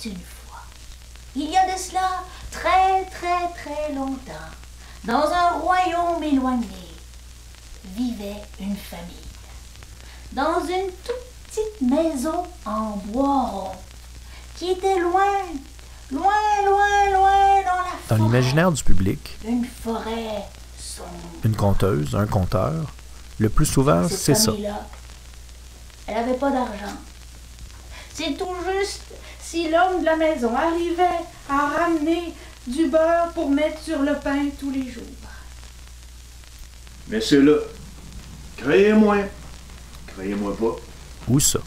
une fois, il y a de cela très très très longtemps, dans un royaume éloigné, vivait une famille. Dans une toute petite maison en bois rond, qui était loin, loin, loin, loin dans la forêt. Dans l'imaginaire du public, Une forêt sombre. une conteuse, un conteur, le plus souvent, c'est ça. Elle n'avait pas d'argent. C'est tout juste si l'homme de la maison arrivait à ramener du beurre pour mettre sur le pain tous les jours. Mais c'est là. Créez-moi. Créez-moi pas. Où ça?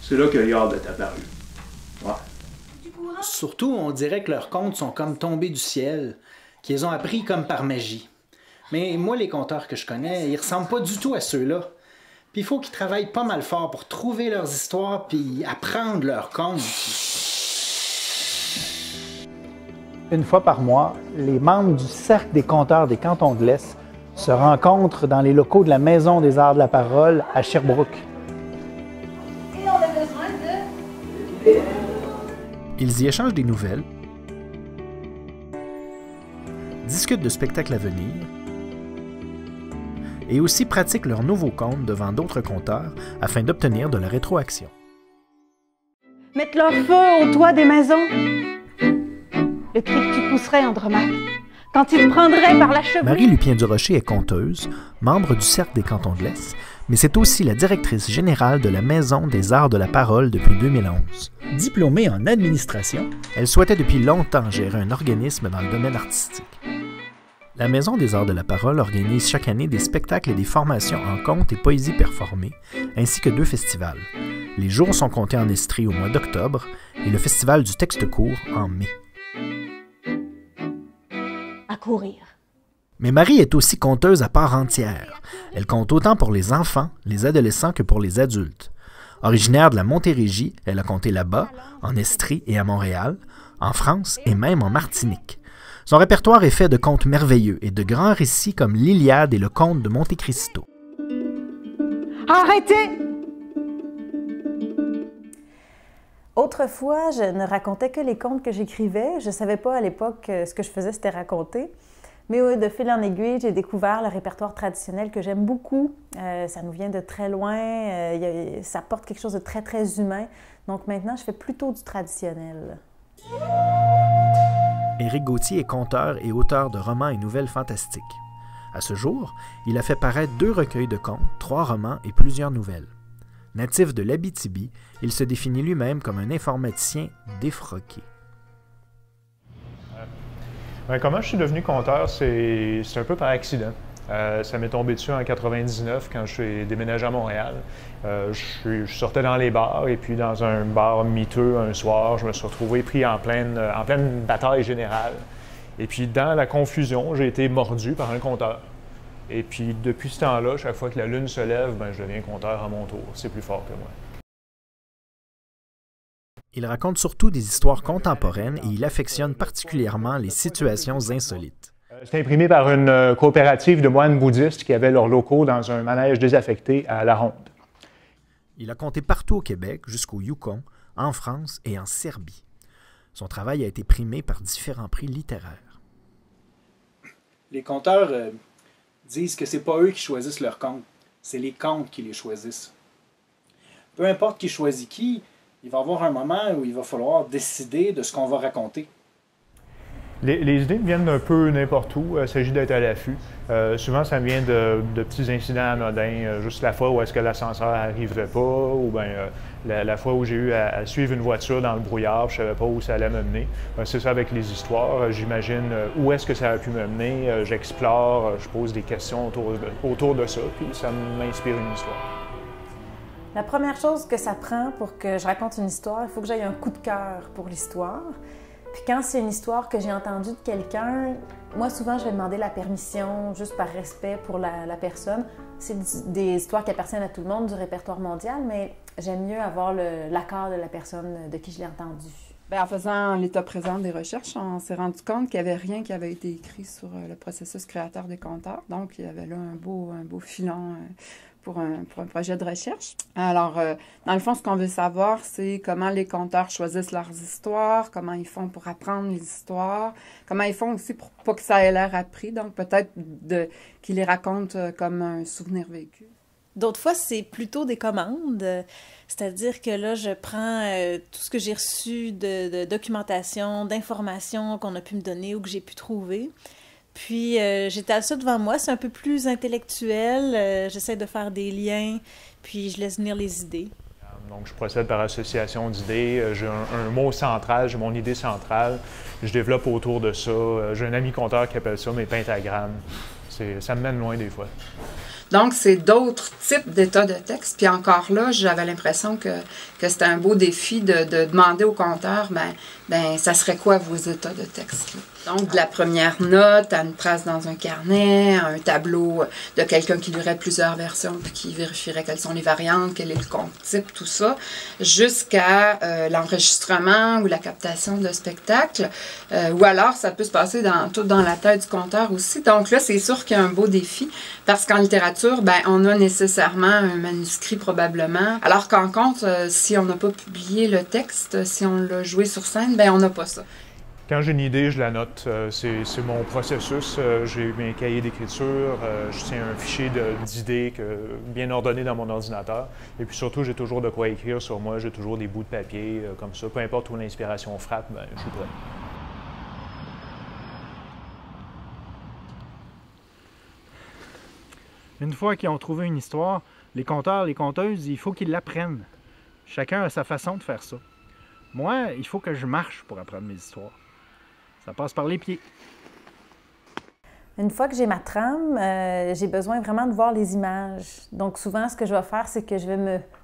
C'est là que Yard est apparu. Ouais. Surtout, on dirait que leurs contes sont comme tombés du ciel, qu'ils ont appris comme par magie. Mais moi, les conteurs que je connais, ils ressemblent pas du tout à ceux-là. Puis il faut qu'ils travaillent pas mal fort pour trouver leurs histoires puis apprendre leurs contes. Une fois par mois, les membres du Cercle des conteurs des Cantons de l'Est se rencontrent dans les locaux de la Maison des Arts de la Parole à Sherbrooke. Et on a besoin de... Ils y échangent des nouvelles, discutent de spectacles à venir et aussi pratiquent leurs nouveaux contes devant d'autres conteurs afin d'obtenir de la rétroaction. Mettre leur feu au toit des maisons. Le cri que tu pousserais, Andromaque, quand il te prendrait par la chevelure. Marie Lupien-Durocher est conteuse, membre du Cercle des Cantons de l'Est, mais c'est aussi la directrice générale de la Maison des Arts de la Parole depuis 2011. Diplômée en administration, elle souhaitait depuis longtemps gérer un organisme dans le domaine artistique. La Maison des Arts de la Parole organise chaque année des spectacles et des formations en contes et poésie performée, ainsi que 2 festivals. Les jours sont comptés en Estrie au mois d'octobre et le Festival du texte court en mai. À courir. Mais Marie est aussi conteuse à part entière. Elle compte autant pour les enfants, les adolescents que pour les adultes. Originaire de la Montérégie, elle a compté là-bas, en Estrie et à Montréal, en France et même en Martinique. Son répertoire est fait de contes merveilleux et de grands récits comme l'Iliade et le Conte de Monte Cristo. Arrêtez! Autrefois, je ne racontais que les contes que j'écrivais. Je ne savais pas à l'époque ce que je faisais, c'était raconter. Mais de fil en aiguille, j'ai découvert le répertoire traditionnel que j'aime beaucoup. Ça nous vient de très loin. Ça porte quelque chose de très, très humain. Donc maintenant, je fais plutôt du traditionnel. Éric Gauthier est conteur et auteur de romans et nouvelles fantastiques. À ce jour, il a fait paraître 2 recueils de contes, 3 romans et plusieurs nouvelles. Natif de l'Abitibi, il se définit lui-même comme un informaticien défroqué. Comment je suis devenu conteur, c'est un peu par accident. Ça m'est tombé dessus en 99 quand je suis déménagé à Montréal. Je sortais dans les bars et puis dans un bar miteux un soir, je me suis retrouvé pris en pleine bataille générale. Et puis dans la confusion, j'ai été mordu par un conteur. Et puis depuis ce temps-là, chaque fois que la lune se lève, je deviens conteur à mon tour. C'est plus fort que moi. Il raconte surtout des histoires contemporaines et il affectionne particulièrement les situations insolites. C'est imprimé par une coopérative de moines bouddhistes qui avaient leurs locaux dans un manège désaffecté à La Ronde. Il a compté partout au Québec, jusqu'au Yukon, en France et en Serbie. Son travail a été primé par différents prix littéraires. Les conteurs disent que c'est pas eux qui choisissent leurs contes, c'est les contes qui les choisissent. Peu importe qui choisit qui, il va y avoir un moment où il va falloir décider de ce qu'on va raconter. Les idées me viennent d'un peu n'importe où. Il s'agit d'être à l'affût. Souvent, ça me vient de petits incidents anodins. Juste la fois où est-ce que l'ascenseur n'arriverait pas, ou bien la fois où j'ai eu à suivre une voiture dans le brouillard, je ne savais pas où ça allait me mener. C'est ça avec les histoires. J'imagine où est-ce que ça a pu me mener. J'explore, je pose des questions autour de ça, puis ça m'inspire une histoire. La première chose que ça prend pour que je raconte une histoire, il faut que j'aie un coup de cœur pour l'histoire. Puis quand c'est une histoire que j'ai entendue de quelqu'un, moi souvent je vais demander la permission juste par respect pour la personne. C'est des histoires qui appartiennent à tout le monde, du répertoire mondial, mais j'aime mieux avoir l'accord de la personne de qui je l'ai entendu. Bien, en faisant l'état présent des recherches, on s'est rendu compte qu'il n'y avait rien qui avait été écrit sur le processus créateur des conteurs. Donc, il y avait là un beau filon pour un projet de recherche. Alors, dans le fond, ce qu'on veut savoir, c'est comment les conteurs choisissent leurs histoires, comment ils font pour apprendre les histoires, comment ils font aussi pour pas que ça ait l'air appris, donc peut-être qu'ils les racontent comme un souvenir vécu. D'autres fois, c'est plutôt des commandes, c'est-à-dire que là, je prends tout ce que j'ai reçu de documentation, d'informations qu'on a pu me donner ou que j'ai pu trouver. Puis, j'étale ça devant moi, c'est un peu plus intellectuel, j'essaie de faire des liens, puis je laisse venir les idées. Donc, je procède par association d'idées, j'ai un mot central, j'ai mon idée centrale, je développe autour de ça. J'ai un ami conteur qui appelle ça mes pentagrammes. Ça me mène loin des fois. Donc, c'est d'autres types d'états de texte. Puis encore là, j'avais l'impression que c'était un beau défi de demander au conteur, ben, ça serait quoi vos états de texte, là? Donc, de la première note à une trace dans un carnet, à un tableau de quelqu'un qui lirait plusieurs versions puis qui vérifierait quelles sont les variantes, quel est le compte type, tout ça, jusqu'à l'enregistrement ou la captation de spectacle. Ou alors, ça peut se passer tout dans la tête du conteur aussi. Donc là, c'est sûr qu'il y a un beau défi parce qu'en littérature, ben, on a nécessairement un manuscrit probablement. Alors qu'en conte, si on n'a pas publié le texte, si on l'a joué sur scène, ben, on n'a pas ça. Quand j'ai une idée, je la note. C'est mon processus. J'ai mes cahiers d'écriture. Je tiens un fichier d'idées bien ordonné dans mon ordinateur. Et puis surtout, j'ai toujours de quoi écrire sur moi. J'ai toujours des bouts de papier comme ça. Peu importe où l'inspiration frappe, ben, je suis prêt. Une fois qu'ils ont trouvé une histoire, les conteurs, les conteuses, il faut qu'ils l'apprennent. Chacun a sa façon de faire ça. Moi, il faut que je marche pour apprendre mes histoires. Ça passe par les pieds. Une fois que j'ai ma trame, j'ai besoin vraiment de voir les images. Donc souvent, ce que je vais faire, c'est que je vais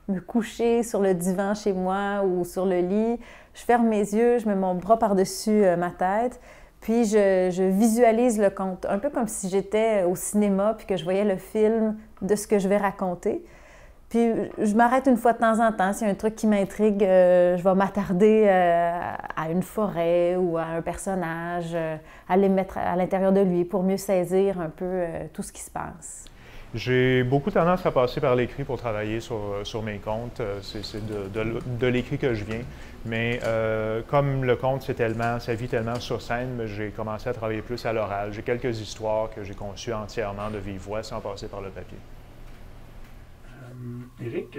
me coucher sur le divan chez moi ou sur le lit. Je ferme mes yeux, je mets mon bras par-dessus ma tête, puis je visualise le conte. Un peu comme si j'étais au cinéma puis que je voyais le film de ce que je vais raconter. Puis je m'arrête une fois de temps en temps. S'il y a un truc qui m'intrigue, je vais m'attarder à une forêt ou à un personnage, aller me mettre à l'intérieur de lui pour mieux saisir un peu tout ce qui se passe. J'ai beaucoup tendance à passer par l'écrit pour travailler sur mes contes. C'est de l'écrit que je viens. Mais comme le conte, ça vit tellement sur scène, j'ai commencé à travailler plus à l'oral. J'ai quelques histoires que j'ai conçues entièrement de vive voix sans passer par le papier. Éric,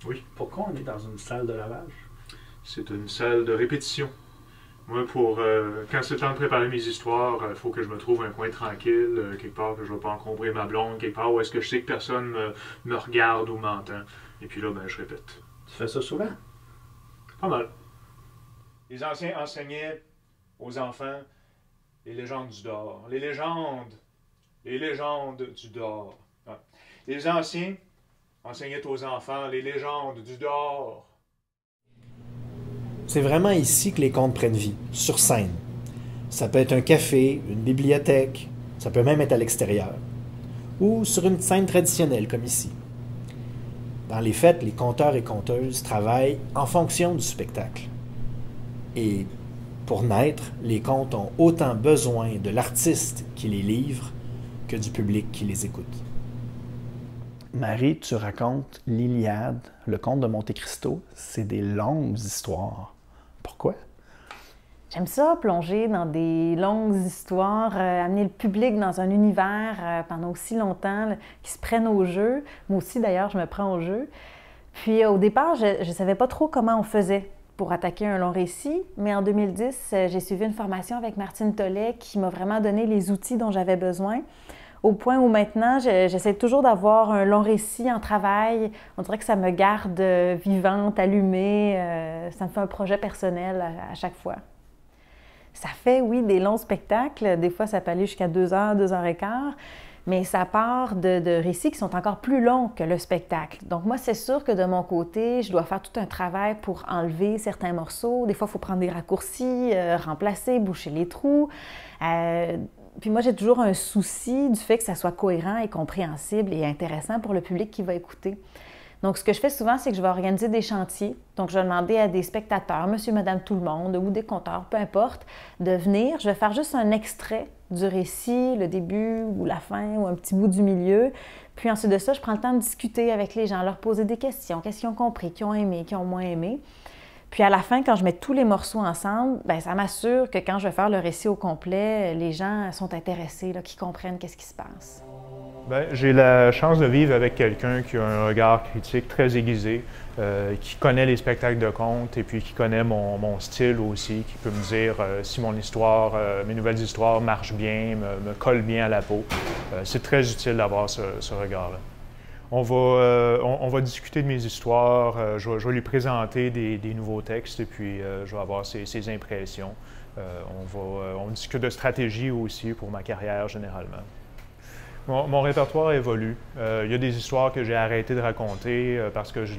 oui. Pourquoi on est dans une salle de lavage? C'est une salle de répétition. Moi, quand c'est le temps de préparer mes histoires, il faut que je me trouve un coin tranquille, quelque part que je ne vais pas encombrer ma blonde, quelque part où est-ce que je sais que personne me regarde ou m'entend. Et puis là, ben, je répète. Tu fais ça souvent? Pas mal. Les anciens enseignaient aux enfants les légendes du dehors. Les légendes du dehors. Ouais. Les anciens enseignaient aux enfants les légendes du dehors. C'est vraiment ici que les contes prennent vie, sur scène. Ça peut être un café, une bibliothèque, ça peut même être à l'extérieur. Ou sur une scène traditionnelle comme ici. Dans les fêtes, les conteurs et conteuses travaillent en fonction du spectacle. Et pour naître, les contes ont autant besoin de l'artiste qui les livre que du public qui les écoute. Marie, tu racontes l'Iliade, le conte de Monte Cristo. C'est des longues histoires. Pourquoi? J'aime ça, plonger dans des longues histoires, amener le public dans un univers pendant aussi longtemps, là, qui se prennent au jeu. Moi aussi, d'ailleurs, je me prends au jeu. Puis au départ, je ne savais pas trop comment on faisait pour attaquer un long récit, mais en 2010, j'ai suivi une formation avec Martine Tollet qui m'a vraiment donné les outils dont j'avais besoin. Au point où maintenant, j'essaie toujours d'avoir un long récit en travail. On dirait que ça me garde vivante, allumée. Ça me fait un projet personnel à chaque fois. Ça fait, oui, des longs spectacles. Des fois, ça peut aller jusqu'à 2 heures, 2 heures et quart. Mais ça part de récits qui sont encore plus longs que le spectacle. Donc moi, c'est sûr que de mon côté, je dois faire tout un travail pour enlever certains morceaux. Des fois, il faut prendre des raccourcis, remplacer, boucher les trous. Puis moi, j'ai toujours un souci du fait que ça soit cohérent et compréhensible et intéressant pour le public qui va écouter. Donc, ce que je fais souvent, c'est que je vais organiser des chantiers. Donc, je vais demander à des spectateurs, monsieur, madame, tout le monde, ou des conteurs, peu importe, de venir. Je vais faire juste un extrait du récit, le début ou la fin, ou un petit bout du milieu. Puis ensuite de ça, je prends le temps de discuter avec les gens, leur poser des questions. Qu'est-ce qu'ils ont compris, qui ont aimé, qui ont moins aimé. Puis à la fin, quand je mets tous les morceaux ensemble, bien, ça m'assure que quand je vais faire le récit au complet, les gens sont intéressés, qu'ils comprennent qu'est-ce qui se passe. Bien, j'ai la chance de vivre avec quelqu'un qui a un regard critique très aiguisé, qui connaît les spectacles de contes et puis qui connaît mon style aussi, qui peut me dire si mon histoire, mes nouvelles histoires marchent bien, me collent bien à la peau. C'est très utile d'avoir ce regard-là. On va discuter de mes histoires, je vais lui présenter des nouveaux textes et puis je vais avoir ses impressions. On discute de stratégie aussi pour ma carrière généralement. Mon répertoire évolue. Il y a des histoires que j'ai arrêté de raconter parce que je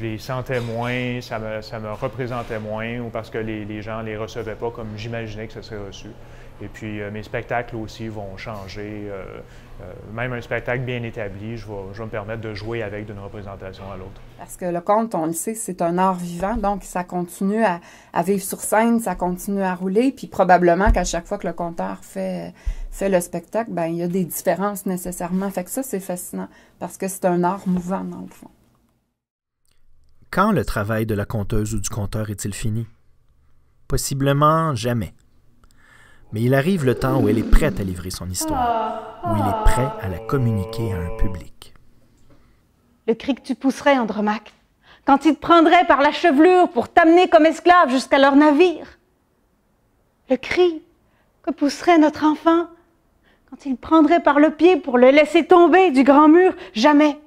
les sentais moins, ça me représentait moins ou parce que les gens ne les recevaient pas comme j'imaginais que ça serait reçu. Et puis mes spectacles aussi vont changer. Même un spectacle bien établi, je vais me permettre de jouer avec d'une représentation à l'autre. Parce que le conte, on le sait, c'est un art vivant, donc ça continue à vivre sur scène, ça continue à rouler, puis probablement qu'à chaque fois que le conteur fait le spectacle, bien, il y a des différences nécessairement. Fait que ça, c'est fascinant, parce que c'est un art mouvant, dans le fond. Quand le travail de la conteuse ou du conteur est-il fini? Possiblement jamais. Mais il arrive le temps où elle est prête à livrer son histoire, où il est prêt à la communiquer à un public. Le cri que tu pousserais, Andromaque, quand ils te prendraient par la chevelure pour t'amener comme esclave jusqu'à leur navire. Le cri que pousserait notre enfant quand il prendrait par le pied pour le laisser tomber du grand mur. Jamais,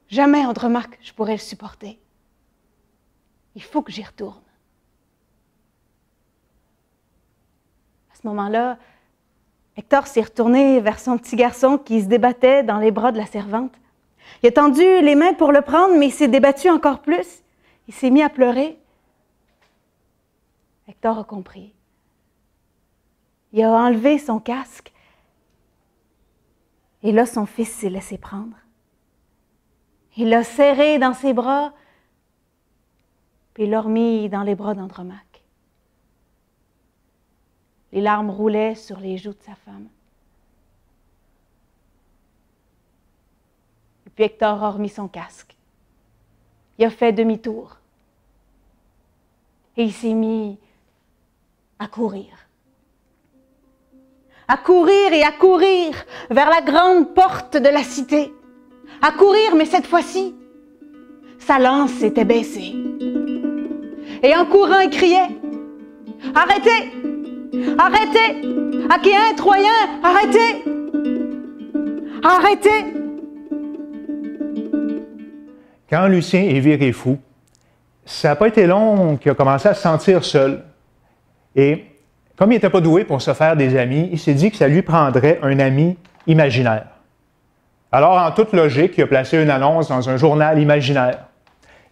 jamais, Andromaque, je pourrais le supporter. Il faut que j'y retourne. À ce moment-là, Hector s'est retourné vers son petit garçon qui se débattait dans les bras de la servante. Il a tendu les mains pour le prendre, mais il s'est débattu encore plus. Il s'est mis à pleurer. Hector a compris. Il a enlevé son casque. Et là, son fils s'est laissé prendre. Il l'a serré dans ses bras, puis il l'a remis dans les bras d'Andromaque. Les larmes roulaient sur les joues de sa femme. Et puis Hector a remis son casque. Il a fait demi-tour. Et il s'est mis à courir. À courir et à courir vers la grande porte de la cité. À courir, mais cette fois-ci, sa lance s'était baissée. Et en courant, il criait « Arrêtez! Arrêtez! Achéens, Troyens, arrêtez! Arrêtez! » Quand Lucien est viré fou, ça n'a pas été long qu'il a commencé à se sentir seul. Et comme il n'était pas doué pour se faire des amis, il s'est dit que ça lui prendrait un ami imaginaire. Alors, en toute logique, il a placé une annonce dans un journal imaginaire,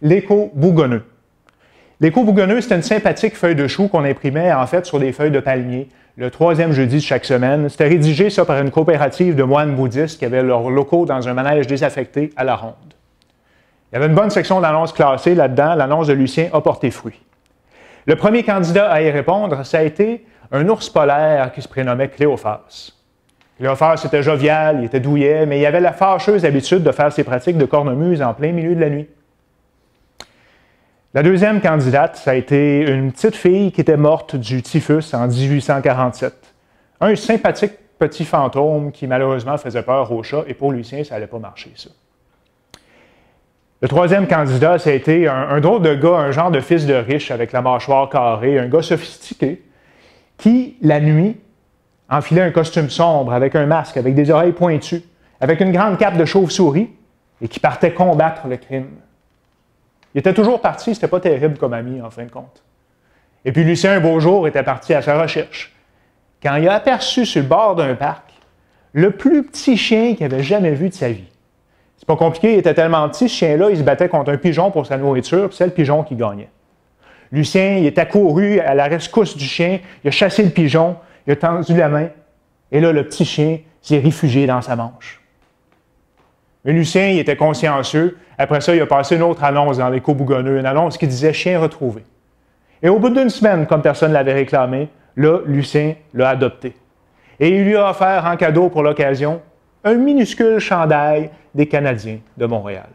L'Écho bougonneux. L'Écho bougonneux, c'était une sympathique feuille de chou qu'on imprimait en fait sur des feuilles de palmier le 3e jeudi de chaque semaine. C'était rédigé ça par une coopérative de moines bouddhistes qui avaient leurs locaux dans un manège désaffecté à la Ronde. Il y avait une bonne section d'annonces classées là-dedans. L'annonce de Lucien a porté fruit. Le premier candidat à y répondre, ça a été un ours polaire qui se prénommait Cléophas. Cléophas était jovial, il était douillet, mais il avait la fâcheuse habitude de faire ses pratiques de cornemuse en plein milieu de la nuit. La deuxième candidate, ça a été une petite fille qui était morte du typhus en 1847. Un sympathique petit fantôme qui malheureusement faisait peur aux chats, et pour Lucien, ça n'allait pas marcher, ça. Le troisième candidat, ça a été un drôle de gars, un genre de fils de riche avec la mâchoire carrée, un gars sophistiqué, qui, la nuit, enfilait un costume sombre avec un masque, avec des oreilles pointues, avec une grande cape de chauve-souris, et qui partait combattre le crime. Il était toujours parti, c'était pas terrible comme ami, en fin de compte. Et puis Lucien, un beau jour, était parti à sa recherche. Quand il a aperçu sur le bord d'un parc le plus petit chien qu'il avait jamais vu de sa vie. C'est pas compliqué, il était tellement petit, ce chien-là, il se battait contre un pigeon pour sa nourriture, puis c'est le pigeon qui gagnait. Lucien, il est accouru à la rescousse du chien, il a chassé le pigeon, il a tendu la main, et là, le petit chien s'est réfugié dans sa manche. Mais Lucien, il était consciencieux. Après ça, il a passé une autre annonce dans l'Écho bougonneux, une annonce qui disait « Chien retrouvé ». Et au bout d'une semaine, comme personne ne l'avait réclamé, là, Lucien l'a adopté. Et il lui a offert en cadeau pour l'occasion un minuscule chandail des Canadiens de Montréal.